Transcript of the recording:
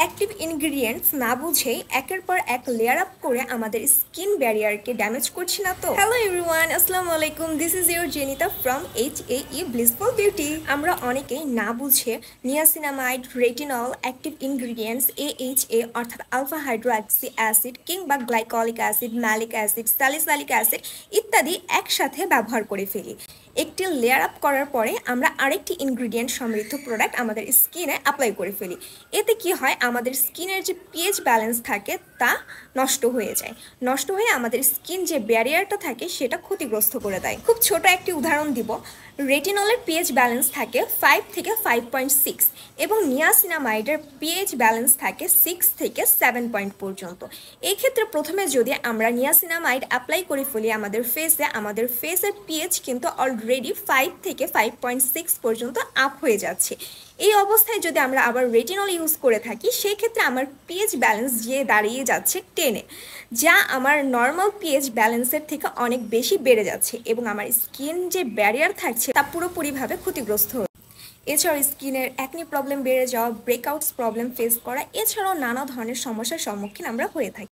Active ingredients না বুঝেই একের পর এক লেয়ার আপ করে আমাদের স্কিন ব্যারিয়ারকে ড্যামেজ করছি না তো। হ্যালো এভরিওয়ান, আসসালামু আলাইকুম। This is your Jenita from HAE blissful beauty. আমরা অনেকেই না বুঝে niacinamide, retinol, active ingredients AHA অর্থাৎ আলফা হাইড্রোক্সি অ্যাসিড কিংবা glycolic acid, malic acid, salicylic acid ইত্যাদি একসাথে ব্যবহার করে ফেলি। একটি লেয়ার আপ করার পরে আমরা আরেকটি ইনগ্রিডিয়েন্ট সমৃদ্ধ প্রোডাক্ট আমাদের স্কিনে অ্যাপ্লাই করে ফেলি। এতে কি হয়, আমাদের স্কিনের যে পিএইচ ব্যালেন্স থাকে তা নষ্ট হয়ে যায়। নষ্ট হয়ে আমাদের স্কিন যে ব্যারিয়ারটা থাকে সেটা ক্ষতিগ্রস্ত করে দেয়। খুব ছোট একটি উদাহরণ দিব। রেটিনলের পিএইচ ব্যালেন্স থাকে 5 থেকে 5.6 এবং নিয়াসিনামাইডের পিএইচ ব্যালেন্স থাকে 6 থেকে 7 পয়েন্ট পর্যন্ত। এই ক্ষেত্রে প্রথমে যদি আমরা নিয়াসিনামাইড অ্যাপ্লাই করে ফেলি আমাদের ফেসের পিএইচ কিন্তু অলরেডি 5 থেকে 5.6 পর্যন্ত আপ হয়ে যাচ্ছে। এই অবস্থায় যদি আমরা আবার রেটিনল ইউজ করে থাকি সেই ক্ষেত্রে আমার পিএইচ ব্যালেন্স গিয়ে দাঁড়িয়ে যাচ্ছে 10-এ, যা আমার নর্মাল পিএইচ ব্যালেন্সের থেকে অনেক বেশি বেড়ে যাচ্ছে এবং আমার স্কিন যে ব্যারিয়ার থাকছে তা পুরোপুরিভাবে ক্ষতিগ্রস্ত হচ্ছে। এছাড়াও স্কিনের অ্যাকনি প্রবলেম বেড়ে যাওয়া, ব্রেকআউটস প্রবলেম ফেস করা, এছাড়াও নানা ধরনের সমস্যার সম্মুখীন আমরা হয়ে থাকি।